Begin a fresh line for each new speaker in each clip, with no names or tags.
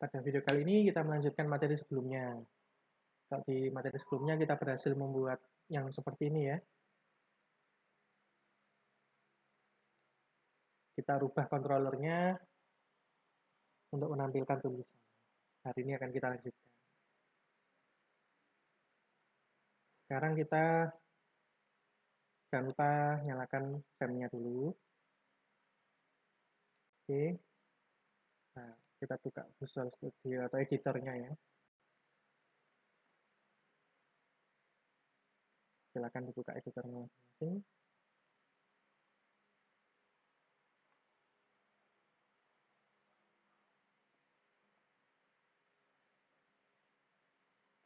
Pada video kali ini kita melanjutkan materi sebelumnya. Kalau di materi sebelumnya kita berhasil membuat yang seperti ini ya. Kita rubah kontrolernya untuk menampilkan tulisan. Hari ini akan kita lanjutkan. Sekarang kita jangan lupa nyalakan SEM-nya dulu. Oke. Nah, kita buka Visual Studio atau editornya ya. Silakan dibuka editornya masing-masing.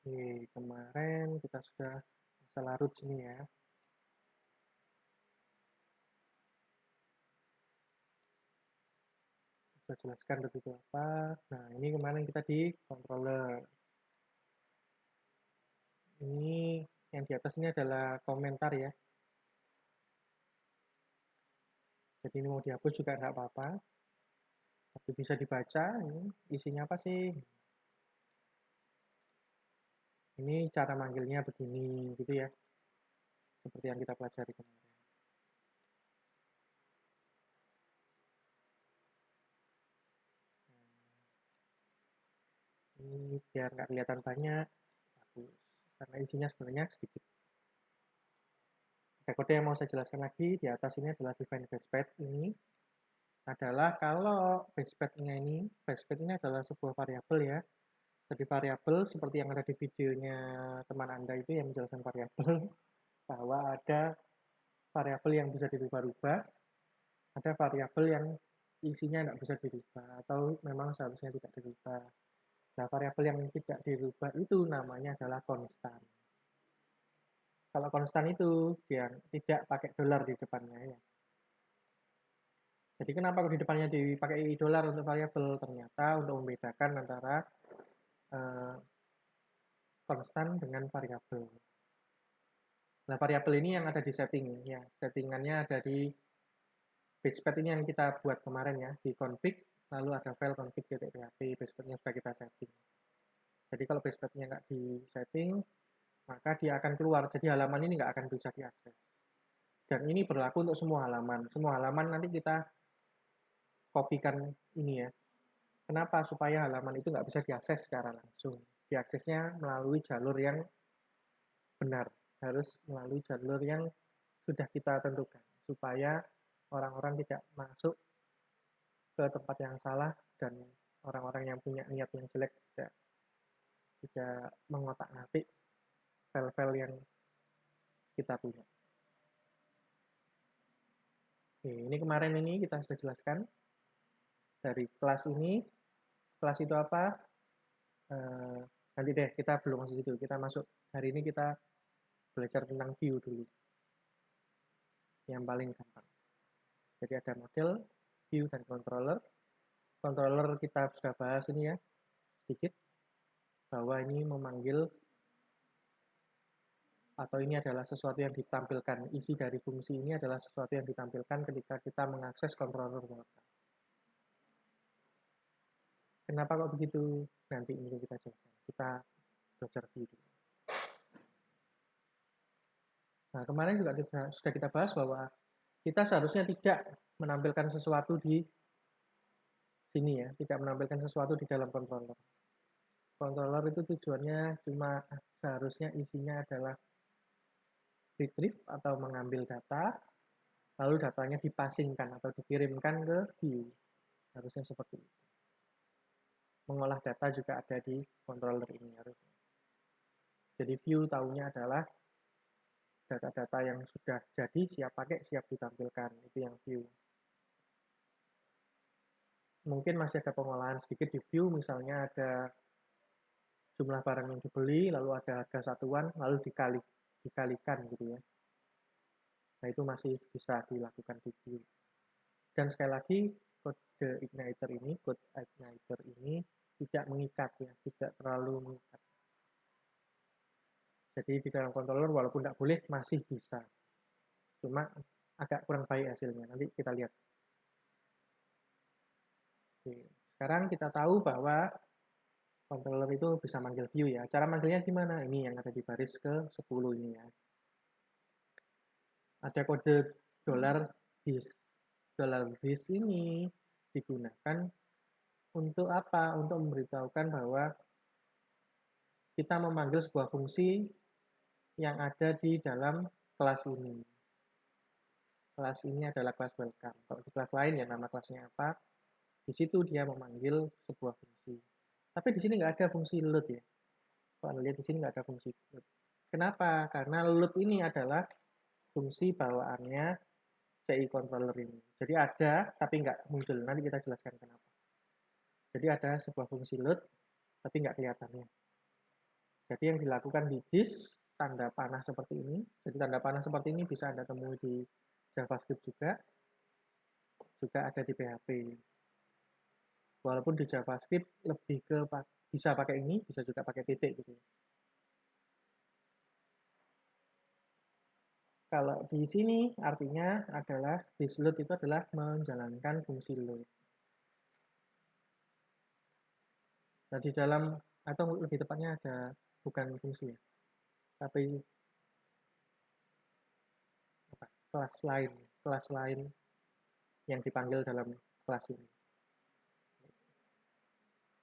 Oke, kemarin kita sudah masa larut sini ya. Kita jelaskan itu apa. Nah, ini kemarin kita di controller. Ini yang di atas ini adalah komentar ya. Jadi ini mau dihapus juga nggak apa-apa. Tapi bisa dibaca, ini isinya apa sih? Ini cara manggilnya begini, gitu ya. Seperti yang kita pelajari kemarin. Ini biar nggak kelihatan banyak, bagus. Karena isinya sebenarnya sedikit. Ada kode yang mau saya jelaskan lagi, di atas ini adalah define basepad ini. Adalah kalau basepad ini adalah sebuah variabel ya. Jadi variabel seperti yang ada di videonya teman Anda itu yang menjelaskan variabel, bahwa ada variabel yang bisa dirubah-rubah, ada variabel yang isinya tidak bisa dirubah atau memang seharusnya tidak dirubah. Nah, variabel yang tidak dirubah itu namanya adalah konstan. Kalau konstan itu dia tidak pakai dolar di depannya ya. Jadi kenapa di depannya dipakai dolar untuk variabel? Ternyata untuk membedakan antara konstan dengan variabel. Nah, variabel ini yang ada di setting ya. Settingannya ada di basepad ini yang kita buat kemarin ya, di config, lalu ada file config.php, basepadnya sudah kita setting. Jadi kalau basepadnya nggak di setting, maka dia akan keluar. Jadi halaman ini nggak akan bisa diakses. Dan ini berlaku untuk semua halaman. Semua halaman nanti kita kopikan ini ya. Kenapa? Supaya halaman itu nggak bisa diakses secara langsung. Diaksesnya melalui jalur yang benar. Harus melalui jalur yang sudah kita tentukan. Supaya orang-orang tidak masuk ke tempat yang salah dan orang-orang yang punya niat yang jelek tidak mengotak-atik file-file yang kita punya. Oke, ini kemarin ini kita sudah jelaskan dari kelas ini. Kelas itu apa? Nanti deh, kita belum masuk situ. Kita masuk hari ini kita belajar tentang view dulu. Yang paling gampang. Jadi ada model, view, dan controller. Controller kita sudah bahas ini ya, sedikit. Bahwa ini memanggil atau ini adalah sesuatu yang ditampilkan. Isi dari fungsi ini adalah sesuatu yang ditampilkan ketika kita mengakses controller worker. Kenapa kok begitu? Nanti ini kita jelaskan. Kita belajar view. Nah, kemarin juga sudah kita bahas bahwa kita seharusnya tidak menampilkan sesuatu di sini ya, tidak menampilkan sesuatu di dalam controller. Controller itu tujuannya cuma seharusnya isinya adalah retrieve atau mengambil data, lalu datanya dipasingkan atau dikirimkan ke view. Harusnya seperti itu. Mengolah data juga ada di controller ini harusnya. Jadi view tahunya adalah data-data yang sudah jadi, siap pakai, siap ditampilkan. Itu yang view. Mungkin masih ada pengolahan sedikit di view, misalnya ada jumlah barang yang dibeli, lalu ada harga satuan, lalu dikalikan gitu ya. Nah, itu masih bisa dilakukan di view. Dan sekali lagi, kode igniter ini tidak mengikat ya, tidak terlalu mengikat. Jadi di dalam controller walaupun tidak boleh masih bisa. Cuma agak kurang baik hasilnya. Nanti kita lihat. Oke. Sekarang kita tahu bahwa Controller itu bisa manggil view ya. Cara manggilnya gimana? Ini yang ada di baris ke-10 ini ya. Ada kode $this. $this ini digunakan untuk apa? Untuk memberitahukan bahwa kita memanggil sebuah fungsi yang ada di dalam kelas ini. Kelas ini adalah kelas welcome. Kalau di kelas lain ya nama kelasnya apa, di situ dia memanggil sebuah fungsi. Tapi di sini nggak ada fungsi load ya. Kalau lihat di sini nggak ada fungsi load. Kenapa? Karena load ini adalah fungsi bawaannya CI controller ini. Jadi ada, tapi nggak muncul. Nanti kita jelaskan kenapa. Jadi ada sebuah fungsi load, tapi nggak kelihatannya. Jadi yang dilakukan di this, tanda panah seperti ini. Jadi tanda panah seperti ini bisa Anda temui di JavaScript juga ada di PHP. Walaupun di JavaScript lebih ke bisa pakai ini, bisa juga pakai titik gitu. Kalau di sini artinya adalah this load itu adalah menjalankan fungsi load. Nah, di dalam atau lebih tepatnya ada bukan fungsi ya, tapi apa, kelas lain yang dipanggil dalam kelas ini.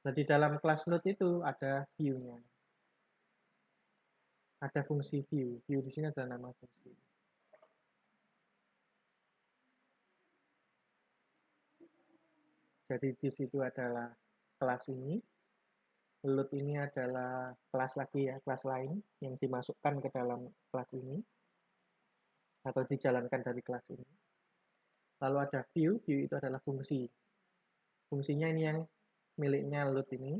Nah, di dalam kelas load itu ada view-nya. Ada fungsi view. View di sini adalah nama fungsi. Jadi di situ adalah kelas ini. Load ini adalah kelas lagi ya, kelas lain yang dimasukkan ke dalam kelas ini atau dijalankan dari kelas ini. Lalu ada view itu adalah fungsi. Fungsinya ini yang miliknya load ini.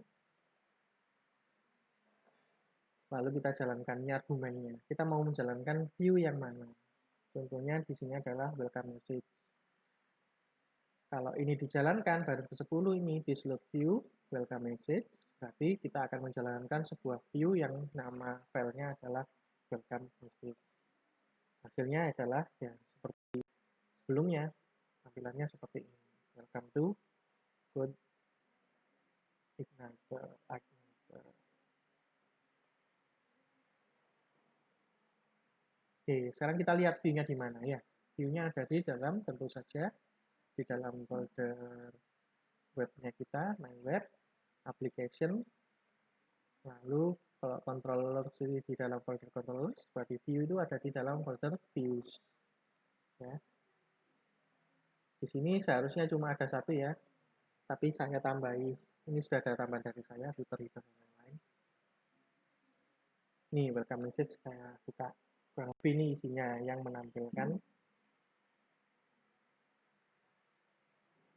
Lalu kita jalankannya argumennya. Kita mau menjalankan view yang mana? Contohnya di sini adalah welcome message. Kalau ini dijalankan, baris ke-10 ini this load view, welcome message, berarti kita akan menjalankan sebuah view yang nama filenya adalah welcome message. Hasilnya adalah ya seperti sebelumnya, tampilannya seperti ini. Welcome to Code Igniter. Oke, sekarang kita lihat view-nya di mana ya. View-nya ada di dalam, tentu saja, di dalam folder webnya kita, main web, application, lalu kalau controller di dalam folder controllers, berarti view itu ada di dalam folder views. Ya. Di sini seharusnya cuma ada satu ya, tapi saya tambahi, ini sudah ada tambahan dari saya, fitur dan lain-lain. Ini welcome message saya buka. Kurang lebih ini isinya yang menampilkan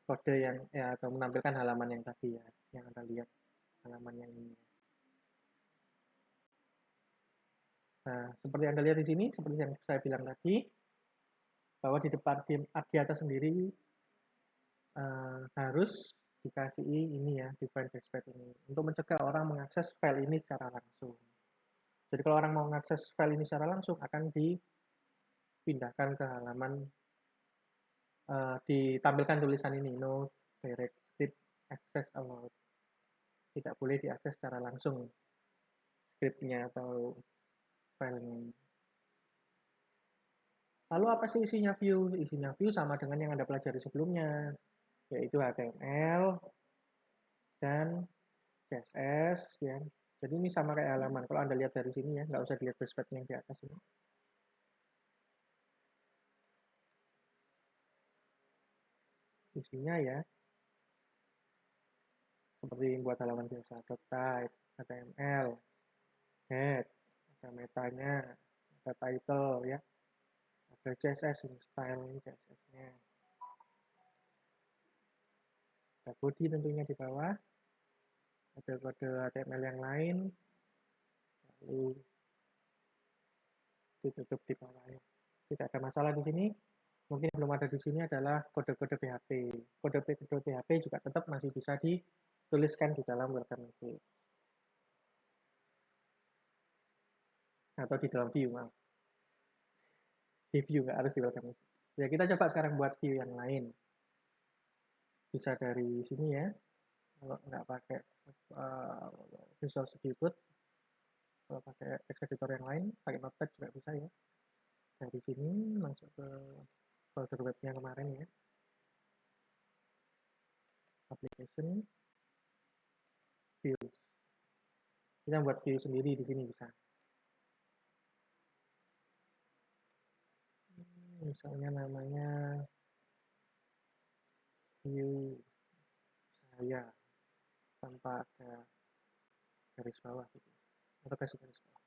kode yang atau menampilkan halaman yang tadi ya, yang Anda lihat halaman yang ini. Nah, seperti Anda lihat di sini, seperti yang saya bilang tadi, bahwa di depan di atas sendiri harus dikasih ini ya, define backspace ini, untuk mencegah orang mengakses file ini secara langsung. Jadi kalau orang mau mengakses file ini secara langsung, akan dipindahkan ke halaman, ditampilkan tulisan ini, no direct script access allowed. Tidak boleh diakses secara langsung scriptnya atau filenya. Lalu apa sih isinya view? Isinya view sama dengan yang Anda pelajari sebelumnya, yaitu HTML dan CSS ya. Jadi ini sama kayak halaman. Kalau Anda lihat dari sini ya, nggak usah dilihat backspace yang di atas ini. Isinya ya, seperti buat halaman biasa, type, HTML, head, ada metanya, ada title ya, ada CSS, ini style ini CSS-nya. Ada body tentunya di bawah, ada kode HTML yang lain, lalu ditutup di bawahnya. Tidak ada masalah di sini. Mungkin belum ada di sini adalah kode-kode PHP. Kode-kode PHP juga tetap masih bisa dituliskan di dalam welcome message. Atau di dalam view, maaf. Di view, nggak harus di welcome message. Ya, kita coba sekarang buat view yang lain. Bisa dari sini ya. Kalau nggak pakai Visual Studio Code, kalau pakai text editor yang lain, pakai Notepad juga bisa ya. Dari sini masuk ke folder webnya kemarin ya, application, views. Kita buat view sendiri di sini bisa. Misalnya namanya view saya tanpa ada garis bawah gitu, atau kasih garis bawah.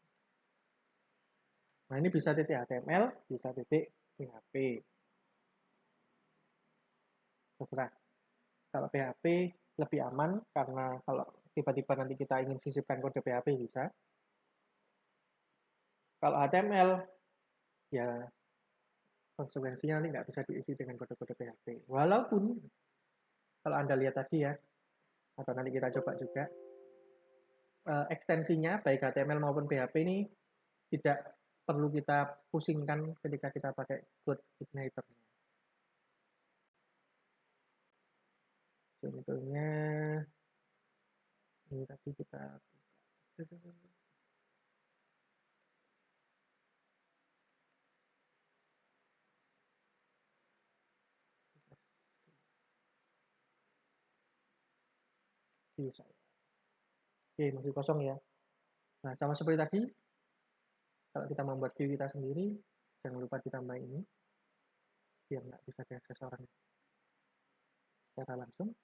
Nah ini bisa titik HTML, bisa titik PHP. Terserah. Kalau PHP lebih aman karena kalau tiba-tiba nanti kita ingin sisipkan kode PHP bisa. Kalau HTML ya konsekuensinya nanti nggak bisa diisi dengan kode-kode PHP. Walaupun kalau Anda lihat tadi ya, atau nanti kita coba juga, ekstensinya baik HTML maupun PHP ini tidak perlu kita pusingkan ketika kita pakai code igniter. Contohnya ini tadi kita view saya. Oke, masih kosong ya. Nah, sama seperti tadi, kalau kita membuat view kita sendiri, jangan lupa ditambah ini, biar nggak bisa diakses orang secara langsung.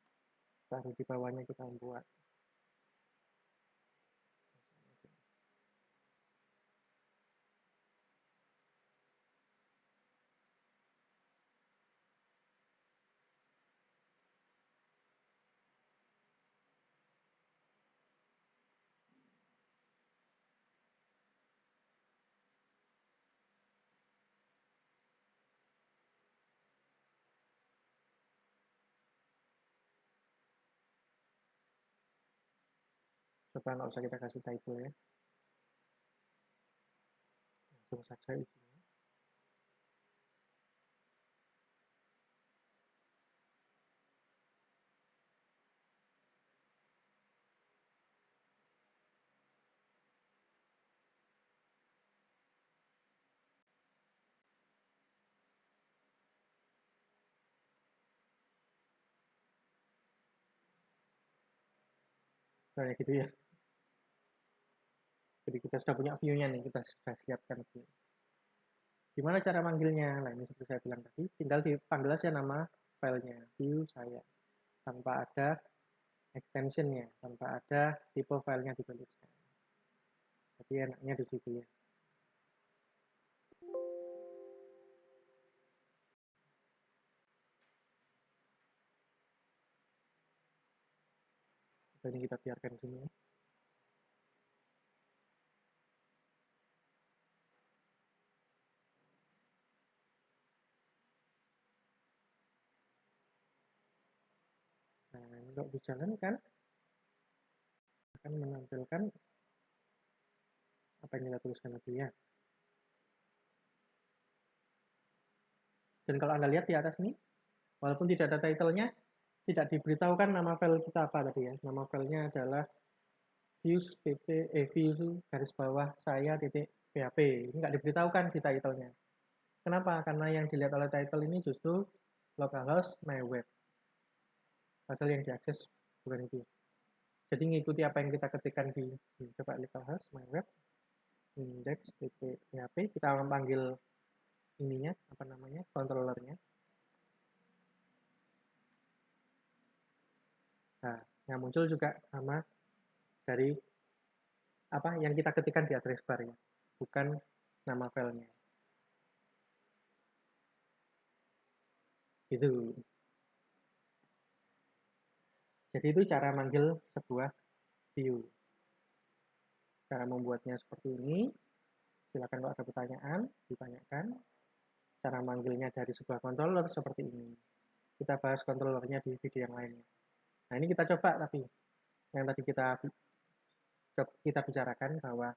Baru di bawahnya kita membuat coba nggak usah kita kasih title ya, langsung saja isinya. Kayak gitu ya. Jadi kita sudah punya view-nya nih, kita sudah siapkan view. Gimana cara manggilnya? Nah ini seperti saya bilang tadi, tinggal dipanggil aja nama filenya, view saya, tanpa ada extensionnya, tanpa ada tipe filenya dituliskan. Jadi enaknya di situ ya. Ini kita biarkan sini. Nah, untuk dijalankan akan menampilkan apa yang kita tuliskan tadi ya. Dan kalau Anda lihat di atas ini, walaupun tidak ada title-nya, tidak diberitahukan nama file kita apa tadi ya. Nama filenya adalah views garis bawah saya titik php. Ini nggak diberitahukan di title-nya. Kenapa? Karena yang dilihat oleh title ini justru localhost my web. Padahal yang diakses bukan itu. Jadi ngikuti apa yang kita ketikkan di coba localhost my web index.php, kita akan panggil ininya apa namanya controllernya. Nah, yang muncul juga sama dari apa yang kita ketikkan di address bar ya, bukan nama filenya. Gitu. Jadi itu cara manggil sebuah view. Cara membuatnya seperti ini. Silakan kalau ada pertanyaan, ditanyakan. Cara manggilnya dari sebuah controller seperti ini. Kita bahas controllernya di video yang lainnya. Nah ini kita coba tapi yang tadi kita bicarakan bahwa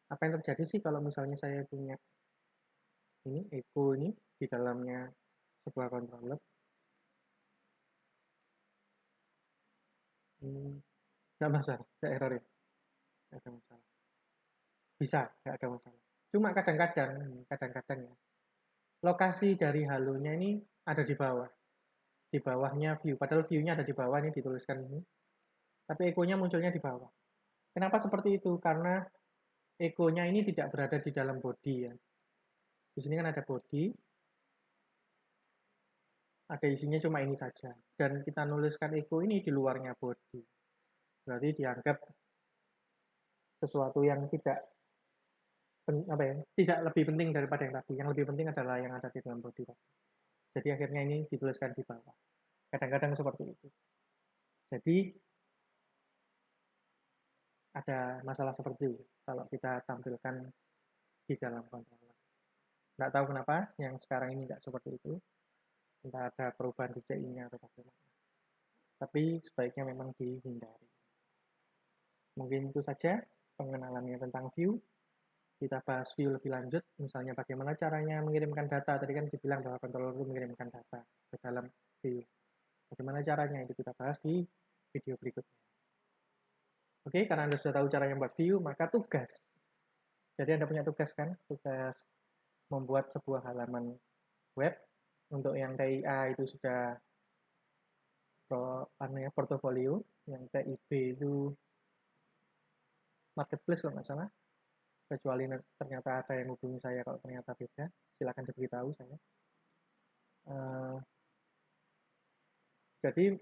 apa yang terjadi sih kalau misalnya saya punya ini echo ini di dalamnya sebuah controller. Nggak masalah, nggak error ya, nggak ada masalah. Bisa, nggak ada masalah. Cuma kadang-kadang ya, lokasi dari halonya ini ada di bawah. Di bawahnya view, padahal view-nya ada di bawah, ini dituliskan ini. Tapi echo-nya munculnya di bawah. Kenapa seperti itu? Karena echo-nya ini tidak berada di dalam body ya. Di sini kan ada body, ada isinya cuma ini saja. Dan kita nuliskan echo ini di luarnya body. Berarti dianggap sesuatu yang tidak lebih penting daripada yang tadi. Yang lebih penting adalah yang ada di dalam body. Jadi akhirnya ini dituliskan di bawah. Kadang-kadang seperti itu. Jadi ada masalah seperti itu kalau kita tampilkan di dalam controller. Nggak tahu kenapa yang sekarang ini nggak seperti itu. Entah ada perubahan di CI-nya atau bagaimana. Tapi sebaiknya memang dihindari. Mungkin itu saja pengenalannya tentang view. Kita bahas view lebih lanjut, misalnya bagaimana caranya mengirimkan data. Tadi kan dibilang bahwa controller itu mengirimkan data ke dalam view. Bagaimana caranya itu kita bahas di video berikutnya. Oke, karena Anda sudah tahu cara yang buat view, maka tugas. Jadi Anda punya tugas kan? Tugas membuat sebuah halaman web. Untuk yang TIA itu sudah portofolio, yang TIB itu marketplace kalau nggak salah. Kecuali ternyata ada yang hubungi saya kalau ternyata beda, silakan diberitahu saya. Jadi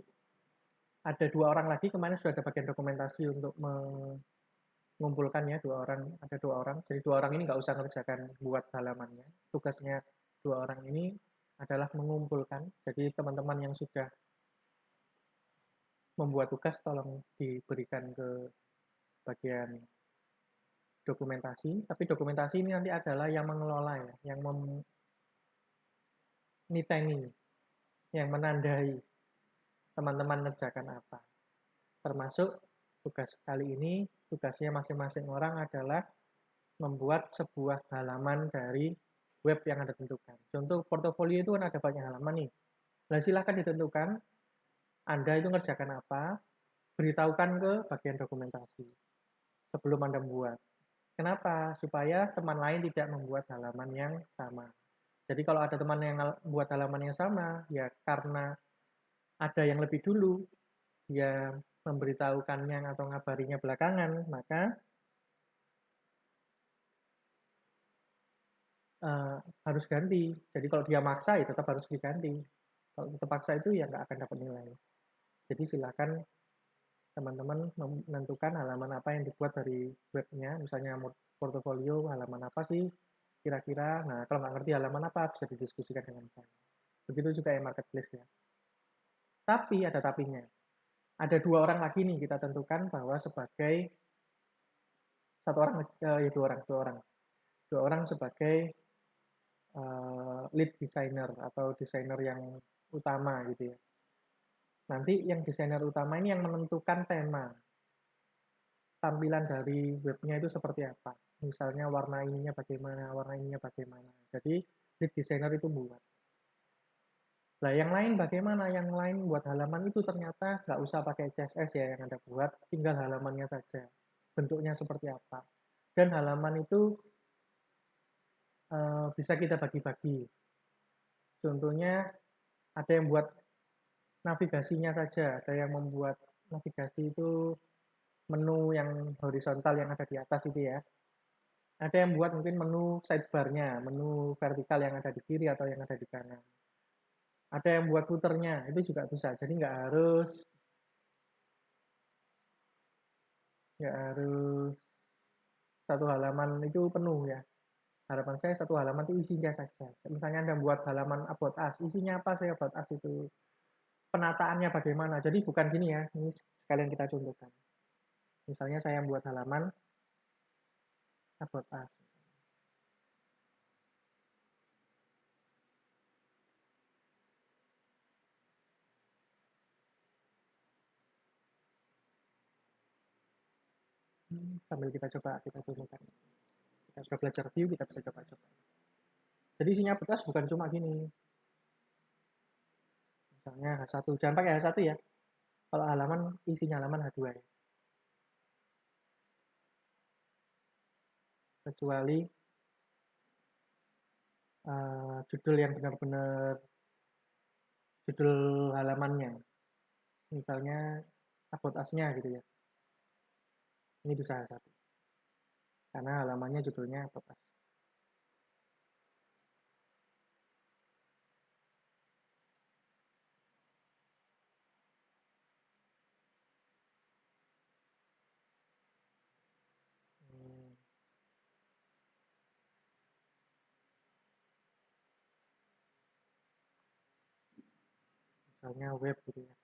ada 2 orang lagi, kemarin sudah ada bagian dokumentasi untuk mengumpulkannya, 2 orang, ada 2 orang. Jadi 2 orang ini nggak usah ngerjakan buat halamannya. Tugasnya 2 orang ini adalah mengumpulkan. Jadi teman-teman yang sudah membuat tugas tolong diberikan ke bagian dokumentasi. Tapi dokumentasi ini nanti adalah yang mengelola ya, yang menitengi, yang menandai teman-teman ngerjakan apa. Termasuk tugas kali ini, tugasnya masing-masing orang adalah membuat sebuah halaman dari web yang Anda tentukan. Contoh portofolio itu kan ada banyak halaman nih. Nah, silahkan ditentukan Anda itu ngerjakan apa, beritahukan ke bagian dokumentasi sebelum Anda membuat. Kenapa? Supaya teman lain tidak membuat halaman yang sama. Jadi kalau ada teman yang membuat halaman yang sama, ya karena ada yang lebih dulu, dia memberitahukannya atau ngabarinya belakangan, maka harus ganti. Jadi kalau dia maksa, ya tetap harus diganti. Kalau terpaksa itu ya nggak akan dapat nilai. Jadi silakan teman-teman menentukan halaman apa yang dibuat dari webnya, misalnya portofolio, halaman apa sih kira-kira. Nah, kalau nggak ngerti halaman apa, bisa didiskusikan dengan saya. Begitu juga yang marketplace ya. Tapi ada tapinya. Ada 2 orang lagi nih kita tentukan bahwa sebagai satu orang, ya 2 orang sebagai lead designer atau desainer yang utama gitu ya. Nanti yang desainer utama ini yang menentukan tema. Tampilan dari webnya itu seperti apa. Misalnya warna ininya bagaimana, warna ininya bagaimana. Jadi lead designer itu buat. Nah, yang lain bagaimana? Yang lain buat halaman itu ternyata nggak usah pakai CSS ya yang Anda buat, tinggal halamannya saja. Bentuknya seperti apa. Dan halaman itu bisa kita bagi-bagi. Contohnya ada yang buat navigasinya saja, ada yang membuat navigasi itu menu yang horizontal yang ada di atas itu ya. Ada yang buat mungkin menu sidebar-nya, menu vertikal yang ada di kiri atau yang ada di kanan. Ada yang buat footer-nya, itu juga bisa. Jadi nggak harus satu halaman itu penuh ya. Harapan saya satu halaman itu isinya saja. Misalnya Anda buat halaman about us, isinya apa sih about us itu? Penataannya bagaimana? Jadi bukan gini ya, ini sekalian kita contohkan. Misalnya saya buat halaman about us. Sambil kita contohkan. Kita sudah belajar view, kita bisa coba-coba. Jadi isinya about us bukan cuma gini. Misalnya H1, jangan pakai H1 ya. Kalau halaman, isinya halaman H2 ya. Kecuali judul yang benar-benar judul halamannya. Misalnya about us-nya gitu ya. Ini bisa H1. Karena halamannya judulnya about us. Misalnya web gitu ya.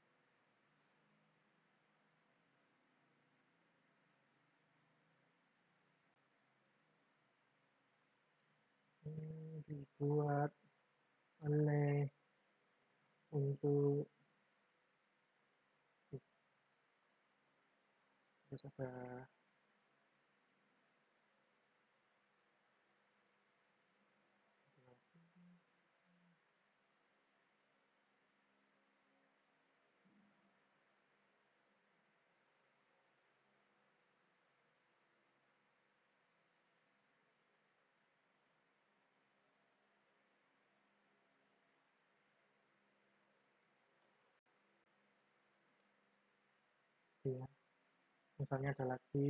Dibuat oleh untuk terus ada ya. Misalnya ada lagi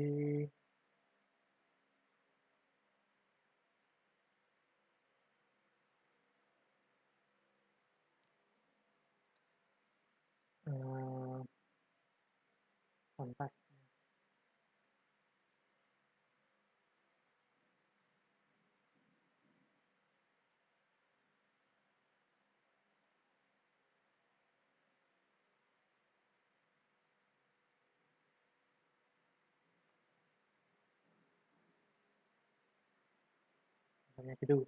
kontak. Misalnya gitu.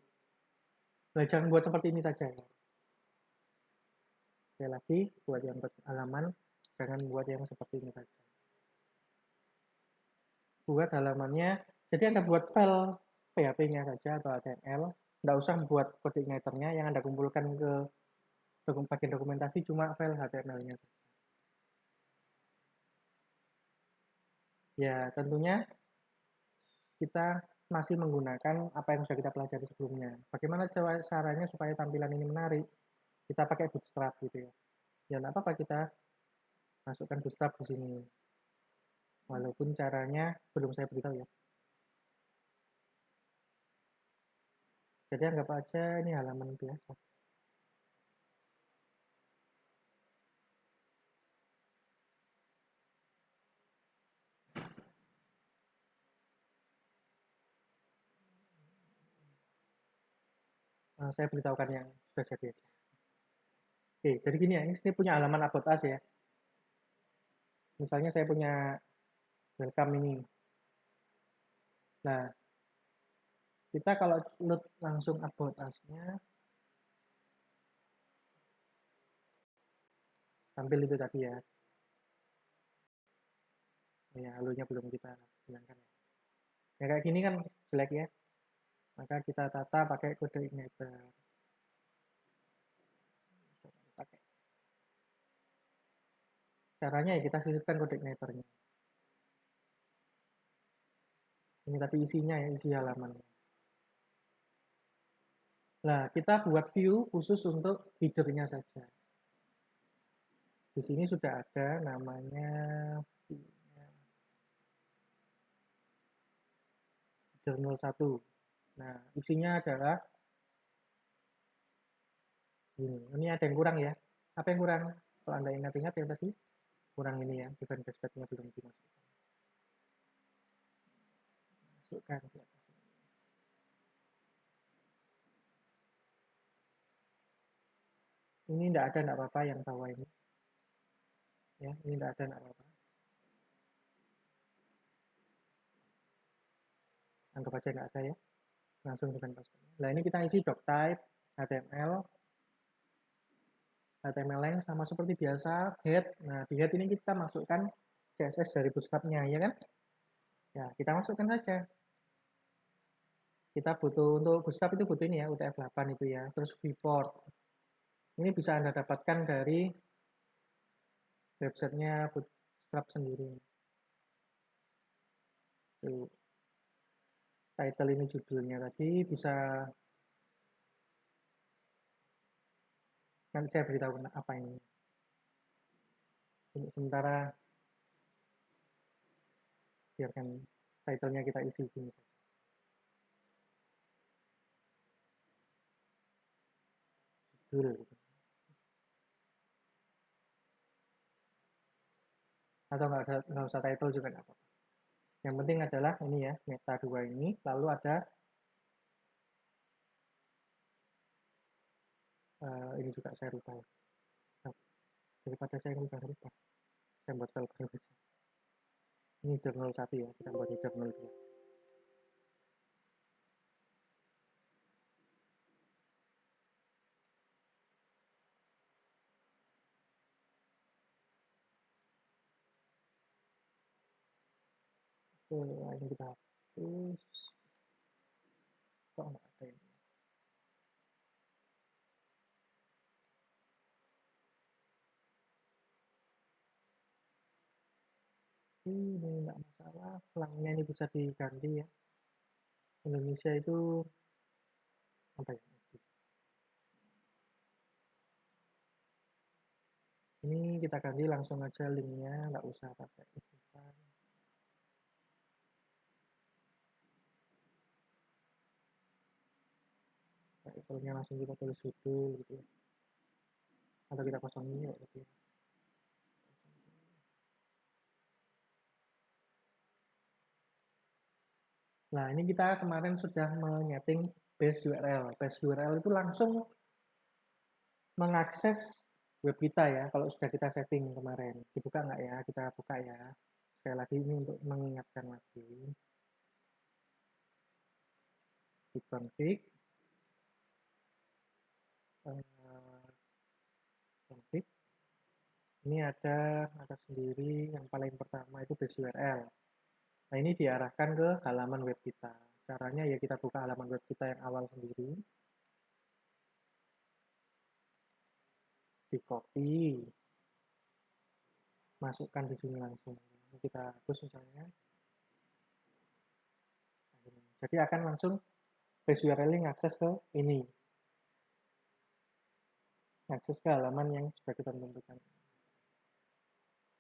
Nah, jangan buat seperti ini saja ya. Sekali lagi, buat yang halaman, jangan buat yang seperti ini saja. Buat halamannya, jadi Anda buat file PHP-nya saja atau HTML, nggak usah buat code igniter-nya, yang Anda kumpulkan ke bagian dokumentasi cuma file HTML-nya. Ya, tentunya kita masih menggunakan apa yang sudah kita pelajari sebelumnya. Bagaimana caranya supaya tampilan ini menarik? Kita pakai Bootstrap gitu ya. Ya, nggak apa-apa kita masukkan Bootstrap di sini. Walaupun caranya belum saya beritahu ya. Jadi anggap aja ini halaman biasa. Saya beritahukan yang sudah jadi. Oke, jadi gini ya, ini punya halaman about us ya. Misalnya saya punya welcome ini. Nah, kita kalau load langsung about us-nya, tampil itu tadi ya. Ya, halonya belum kita hilangkan ya. Ya kayak gini kan jelek ya. Maka kita tata pakai kode igniter. Pakai. Caranya ya kita sisipkan kode igniternya. Ini tadi isinya ya, isi halamannya. Nah, kita buat view khusus untuk header-nya saja. Di sini sudah ada namanya header 01. Nah, isinya adalah ini ada yang kurang ya. Apa yang kurang? Kalau Anda ingat-ingat yang tadi, kurang ini ya, event dashboard-nya belum dimasukkan. Masukkan di atas ini. Ini tidak ada, tidak apa-apa yang bawah ini. Ya, ini tidak ada, tidak apa-apa. Anggap aja nggak ada ya. Langsung dengan password. Nah, ini kita isi doc type, HTML, HTML length sama seperti biasa, head. Nah, di head ini kita masukkan CSS dari bootstrap-nya, ya kan? Ya, kita masukkan saja. Kita butuh, untuk bootstrap itu butuh ini ya, UTF-8 itu ya. Terus viewport. Ini bisa Anda dapatkan dari websitenya Bootstrap sendiri. Tuh. Title ini judulnya tadi bisa, nanti saya beritahu apa ini. Untuk sementara biarkan title-nya kita isi sini saja. Judul. Atau nggak usah title juga nggak apa-apa. Yang penting adalah ini ya, meta 2 ini, lalu ada ini juga saya rubah. Nah, daripada saya rubah, saya buat file baru saja. Ini journal 1 ya, kita buat journal 2. Ini kita hapus. Kok nggak ada ini? Ini nggak masalah, pelangnya ini bisa diganti ya. Indonesia itu apa ya? Ini kita ganti langsung aja linknya, nggak usah pakai iklan. Title-nya langsung kita tulis judul gitu ya. Atau kita kosongin ya gitu ya. Nah, ini kita kemarin sudah menyeting base URL. Base URL itu langsung mengakses web kita ya, kalau sudah kita setting kemarin. Dibuka nggak ya? Kita buka ya. Sekali lagi ini untuk mengingatkan lagi. Di config. Config. Ini ada sendiri, yang paling pertama itu base URL. Nah, ini diarahkan ke halaman web kita. Caranya ya kita buka halaman web kita yang awal sendiri. Di copy. Masukkan di sini langsung. Ini kita hapus misalnya. Jadi akan langsung base URL ini akses ke ini. Akses ke halaman yang sudah kita tentukan.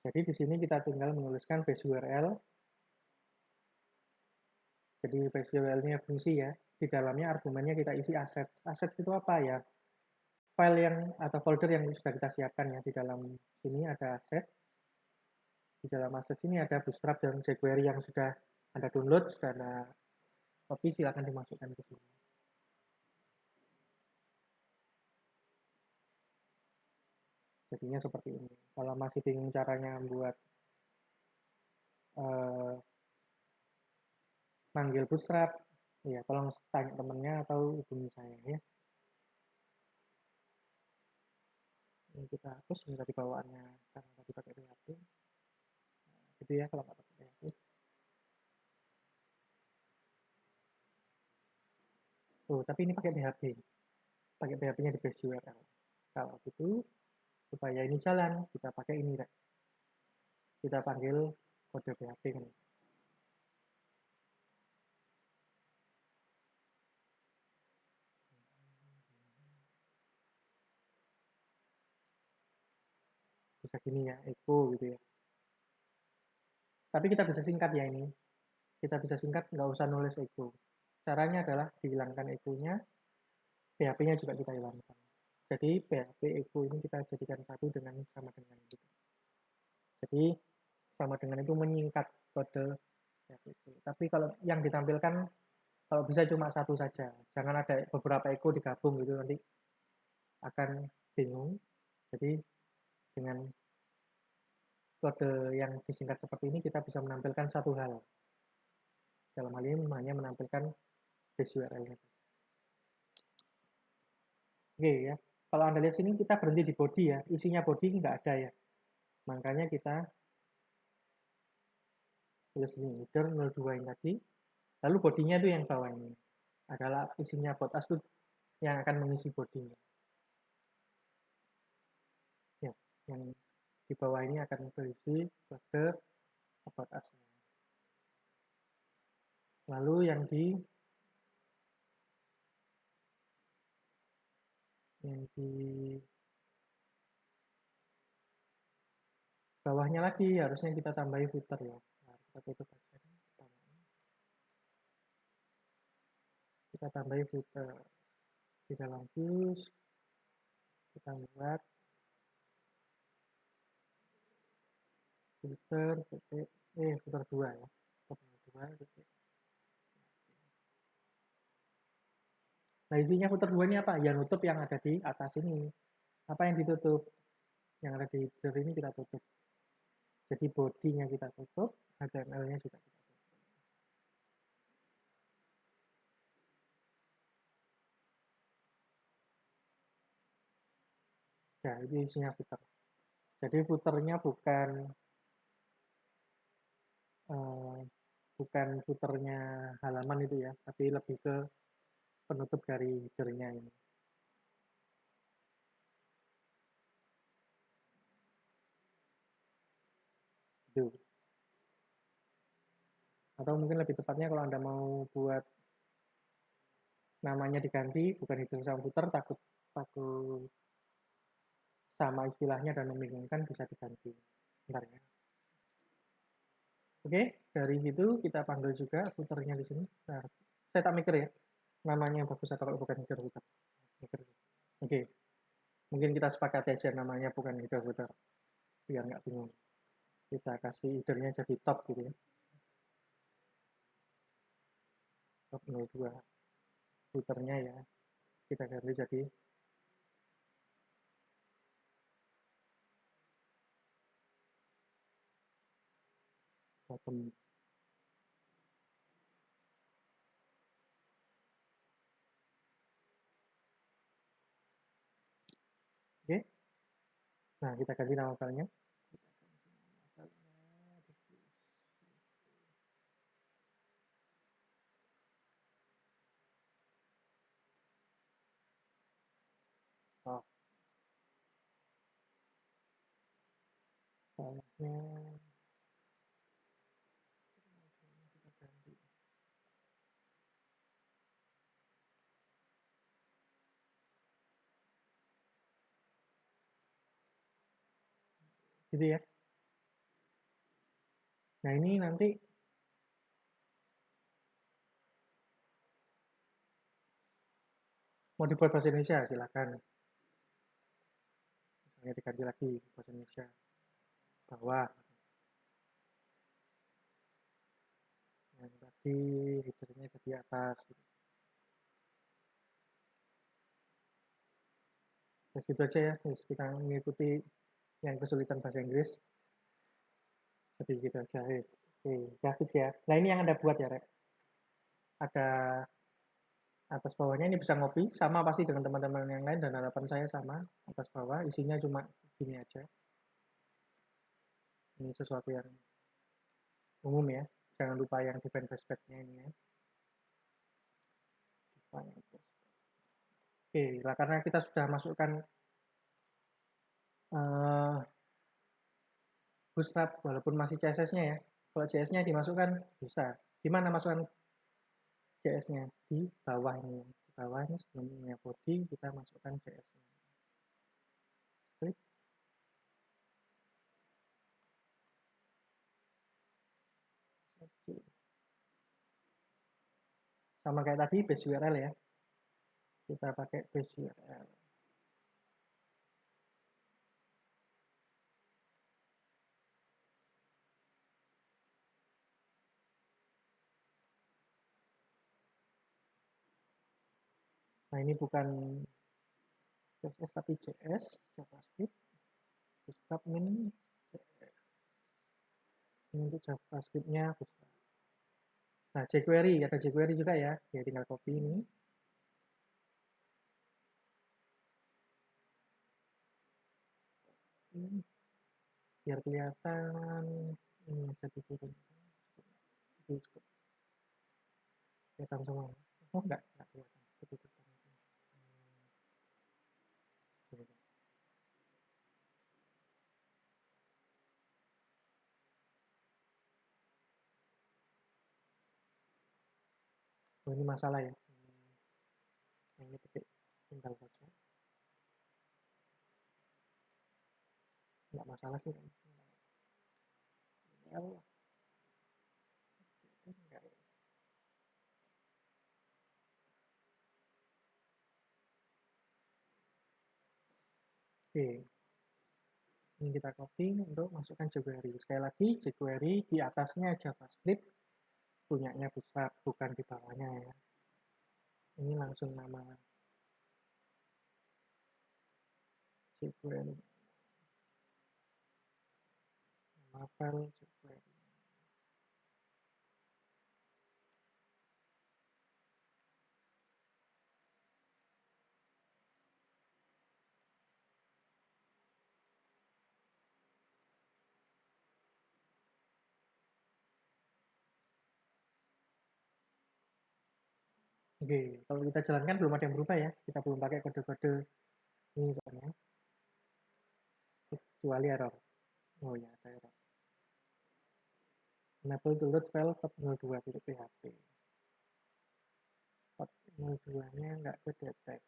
Jadi di sini kita tinggal menuliskan base URL. Jadi base URL-nya fungsi ya. Di dalamnya argumennya kita isi aset. Aset itu apa ya? File yang atau folder yang sudah kita siapkan ya. Di dalam sini ada aset. Di dalam aset ini ada Bootstrap dan jQuery yang sudah Anda download, sudah Anda copy, silakan dimasukkan ke sini. Jadinya seperti ini. Kalau masih bingung caranya buat manggil Bootstrap, ya tolong tanya temennya atau hubungi saya ya. Ini kita hapus, ini tadi bawaannya karena tadi pakai PHP. Nah, gitu ya kalau nggak pakai PHP. Oh, tapi ini pakai PHP. Pakai PHP-nya di base URL. Kalau gitu, supaya ini jalan, kita pakai ini, Rek. Kita panggil kode PHP kan. Bisa gini ya, echo gitu ya. Tapi kita bisa singkat ya ini. Kita bisa singkat, nggak usah nulis echo. Caranya adalah dihilangkan echo-nya, PHP-nya juga kita hilangkan. Jadi PHP echo ini kita jadikan satu dengan sama dengan itu. Jadi sama dengan itu menyingkat kode PHP itu. Tapi kalau yang ditampilkan kalau bisa cuma satu saja. Jangan ada beberapa echo digabung gitu, nanti akan bingung. Jadi dengan kode yang disingkat seperti ini kita bisa menampilkan satu hal. Dalam hal ini hanya menampilkan base URL-nya. Oke ya. Kalau Anda lihat sini kita berhenti di body ya. Isinya body nggak ada ya. Makanya kita tulis ini header 02 ini tadi. Lalu bodinya itu yang bawah ini. Adalah isinya bot as itu yang akan mengisi bodinya. Ya, yang Di bawah ini akan berisi kode about us-nya. Lalu yang di bawahnya lagi harusnya kita tambahi footer ya. Nah, kita tutup aja. Kita tambahi footer. Di dalam views kita buat footer footer 2 ya. Footer 2 Nah, isinya footer 2 ini apa? Ya nutup yang ada di atas ini. Apa yang ditutup? Yang ada di header ini kita tutup. Jadi body-nya kita tutup, HTML-nya juga kita tutup. Ya, ini isinya footer. Jadi footernya bukan footernya halaman itu ya, tapi lebih ke penutup dari header-nya ini. Itu. Atau mungkin lebih tepatnya kalau Anda mau buat namanya diganti, bukan header sama footer, takut sama istilahnya dan membingungkan, bisa diganti. Bentar ya. Oke, dari situ kita panggil juga footernya di sini. Nah, saya tak mikir ya, namanya yang bagus atau kalau bukan header footer. Oke, mungkin kita sepakati aja namanya bukan header footer, biar nggak bingung. Kita kasih headernya jadi top gitu ya. Top 02. Footernya ya, kita ganti jadi bottom. Oke, nah kita ganti nama filenya. Oh, filenya kita ganti. Gitu ya. Nah ini nanti mau dibuat bahasa Indonesia silakan. Misalnya diganti lagi bahasa Indonesia. Bawah. Yang tadi headernya di atas. Terus gitu aja ya. Terus kita mengikuti yang kesulitan bahasa Inggris. Jadi gitu aja. Oke, grafis ya. Nah ini yang Anda buat ya, Rek. Ada atas bawahnya ini bisa ngopi, sama pasti dengan teman-teman yang lain, dan harapan saya sama, atas bawah, isinya cuma gini aja. Ini sesuatu yang umum ya, jangan lupa yang define base-nya ini ya. Oke, lah karena kita sudah masukkan Bootstrap, walaupun masih CSS-nya ya, kalau CSS-nya dimasukkan, bisa. Gimana masukkan CSS-nya? Di bawah ini. Di bawah ini sebelumnya body, kita masukkan CSS-nya. Sama kayak tadi, base URL ya. Kita pakai base URL. Nah ini bukan CSS tapi JS, JavaScript, Bootstrap ini JS. Ini untuk JavaScript-nya Bootstrap. Nah jQuery, ada jQuery juga ya, ya tinggal copy ini. Biar kelihatan ini jadi turun. Kelihatan semua. Oh enggak kelihatan. Oh, ini masalah ya. Ini titik tinggal saja. Nggak masalah sih. Ya, enggak. Oke, ini kita copy untuk masukkan jQuery. Sekali lagi, jQuery di atasnya JavaScript, punyanya Bootstrap, bukan di bawahnya ya. Ini langsung nama jQuery, nama file jQuery. Oke, kalau kita jalankan belum ada yang berubah ya. Kita belum pakai kode-kode ini soalnya. Kecuali error. Oh ya, ada error. Enable to load file tab02.php. Tab 02-nya nggak kedetek.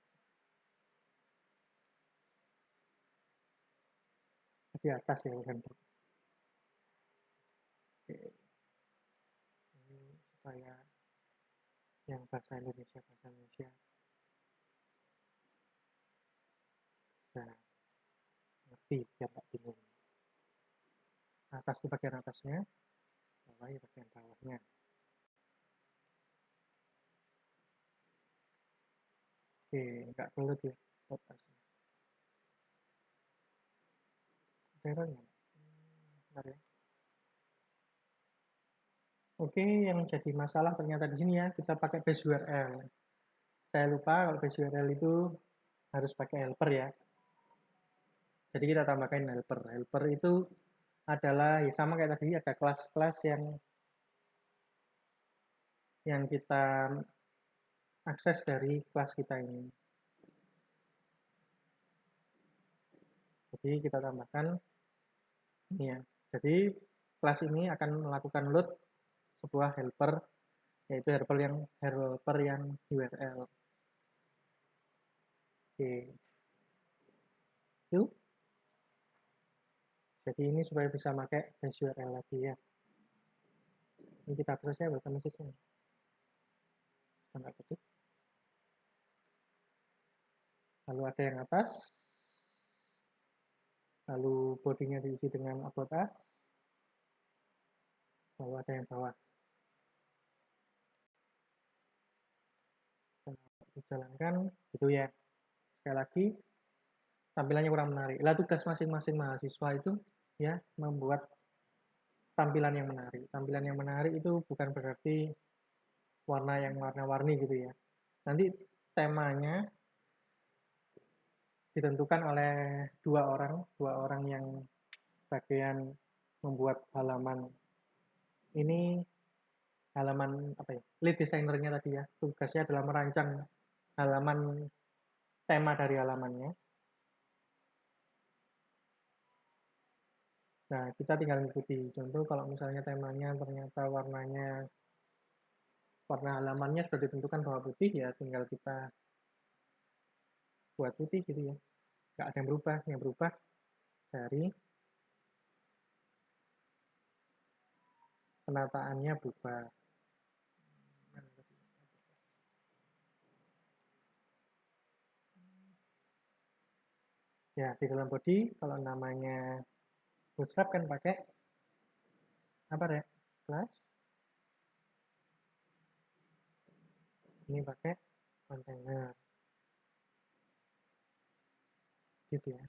Di atas ya, bukan. Oke. Ini supaya yang bahasa Indonesia bisa ngerti biar nggak bingung. Atas itu bagian atasnya, bawah itu bagian bawahnya. Oke, nggak kelut ya atasnya. Errornya. Bentar ya. Oke, yang jadi masalah ternyata di sini ya, kita pakai base URL. Saya lupa kalau base URL itu harus pakai helper ya. Jadi kita tambahkan helper. Helper itu adalah ya sama kayak tadi, ada kelas-kelas yang kita akses dari kelas kita ini. Jadi kita tambahkan ini ya. Jadi kelas ini akan melakukan load sebuah helper, yaitu helper yang URL. Oke. Itu. Jadi ini supaya bisa pakai base URL lagi ya. Ini kita terus ya buat mesejnya. Tanda kutip. Lalu ada yang atas. Lalu bodinya diisi dengan about us. Lalu ada yang bawah. Dijalankan gitu ya. Sekali lagi tampilannya kurang menarik. Lah tugas masing-masing mahasiswa itu ya membuat tampilan yang menarik. Tampilan yang menarik itu bukan berarti warna yang warna-warni gitu ya. Nanti temanya ditentukan oleh dua orang yang bagian membuat halaman ini, halaman apa ya, lead desainernya tadi ya, tugasnya adalah merancang halaman, tema dari halamannya. Nah, kita tinggal mengikuti. Contoh kalau misalnya temanya ternyata warna halamannya sudah ditentukan bahwa putih, ya tinggal kita buat putih gitu ya. Nggak ada yang berubah. Yang berubah dari penataannya berubah. Ya, di dalam body, kalau namanya Bootstrap kan pakai apa ya? Class. Ini pakai container. Gitu ya.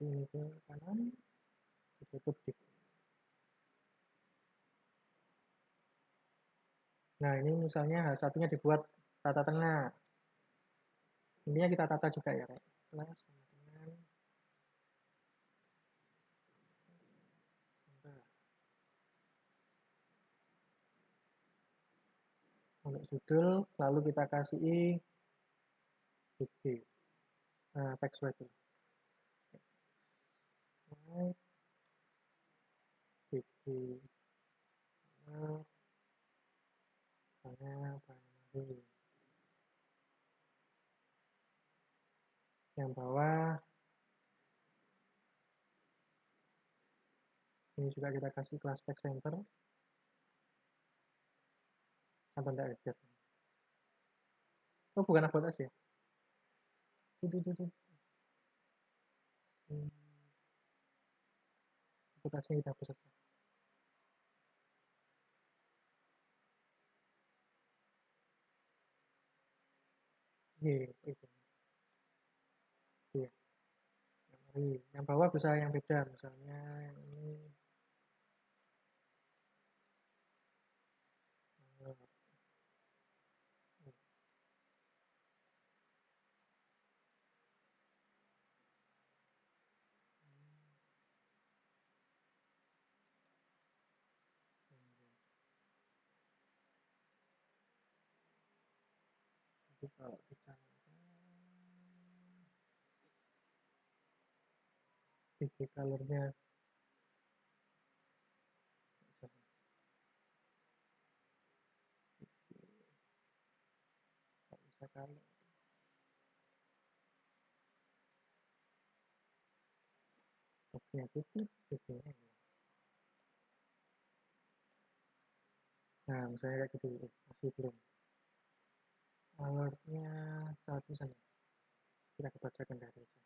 Ini ke kanan, ditutup gitu. Nah, ini misalnya satunya dibuat tata tengah. Intinya kita tata juga ya, kayak kelas sama dengan untuk judul, lalu kita kasih bukti. Nah, text white. Bukti misalnya primary. Yang bawah ini juga kita kasih kelas text center atau enggak edit. Oh, bukan about us ya. Aplikasinya kita hapus saja. Itu. Iya. Yang bawah bisa yang beda, misalnya yang ini. Jadi kalau kita titik colornya bisa kalau boxnya putih, putihnya ini. Nah, misalnya kayak gitu, masih belum. Alertnya satu sana. Kita bacakan dari itu.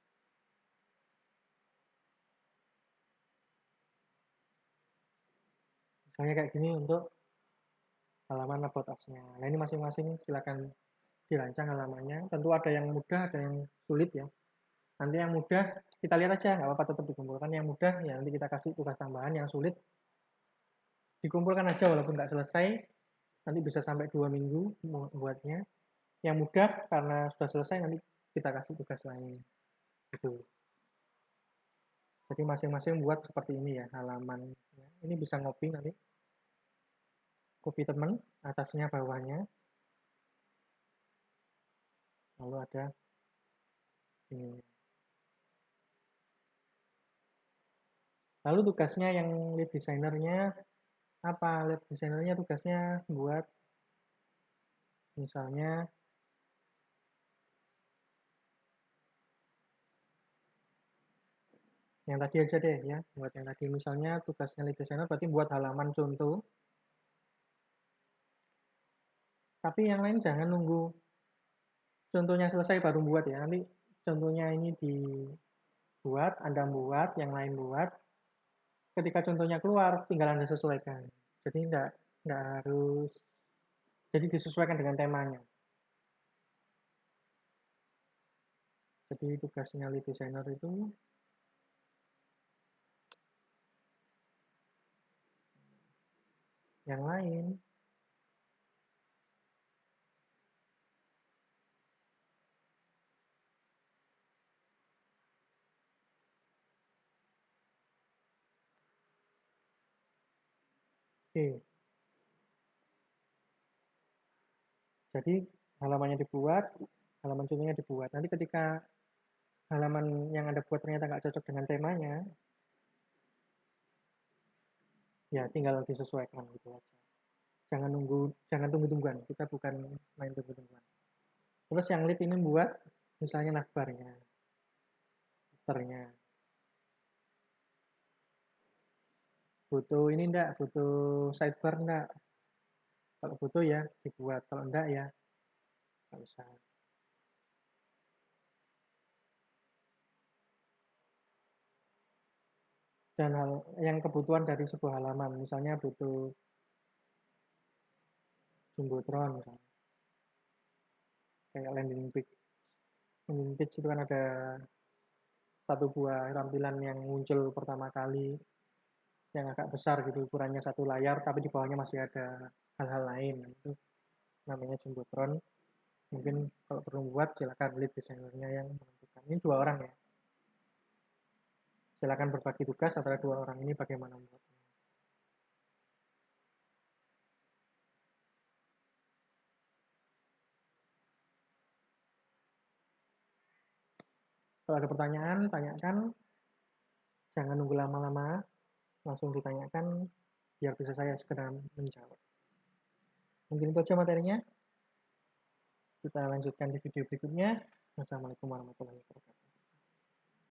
Misalnya kayak gini untuk halaman about us-nya. Nah, ini masing-masing silakan dirancang halamannya. Tentu ada yang mudah, ada yang sulit ya. Nanti yang mudah kita lihat aja, nggak apa-apa tetap dikumpulkan. Yang mudah ya nanti kita kasih tugas tambahan. Yang sulit dikumpulkan aja walaupun nggak selesai. Nanti bisa sampai 2 minggu buatnya. Yang mudah karena sudah selesai nanti kita kasih tugas lain. Gitu. Jadi masing-masing buat seperti ini ya halaman. Ini bisa ngopi nanti. Copy teman, atasnya bawahnya. Lalu ada ini. Lalu tugasnya yang lead designernya apa? Lead designernya tugasnya buat misalnya yang tadi aja deh ya, buat yang tadi misalnya tugasnya lead designer berarti buat halaman contoh. Tapi yang lain jangan nunggu contohnya selesai baru buat ya. Nanti contohnya ini dibuat, Anda buat, yang lain buat. Ketika contohnya keluar, tinggal Anda sesuaikan. Jadi enggak harus, jadi disesuaikan dengan temanya. Jadi tugasnya lead designer itu yang lain. Oke. Jadi halamannya dibuat, halaman contohnya dibuat. Nanti ketika halaman yang Anda buat ternyata nggak cocok dengan temanya, ya tinggal disesuaikan gitu aja. Jangan tunggu-tungguan. Kita bukan main tunggu-tungguan. Terus yang lead ini buat misalnya navbarnya, footernya. Butuh ini enggak, butuh sidebar enggak? Kalau butuh ya dibuat, kalau enggak ya nggak usah. Dan hal yang kebutuhan dari sebuah halaman, misalnya butuh jumbotron misalnya, kayak landing page. Landing page itu kan ada satu buah tampilan yang muncul pertama kali, yang agak besar gitu, ukurannya satu layar, tapi di bawahnya masih ada hal-hal lain. Itu namanya jumbotron. Mungkin kalau perlu buat, silakan lead desainernya yang menentukan. Ini 2 orang ya. Silakan berbagi tugas antara 2 orang ini bagaimana membuatnya. Kalau ada pertanyaan, tanyakan. Jangan nunggu lama-lama, langsung ditanyakan biar bisa saya segera menjawab. Mungkin itu aja materinya. Kita lanjutkan di video berikutnya. Wassalamualaikum warahmatullahi wabarakatuh.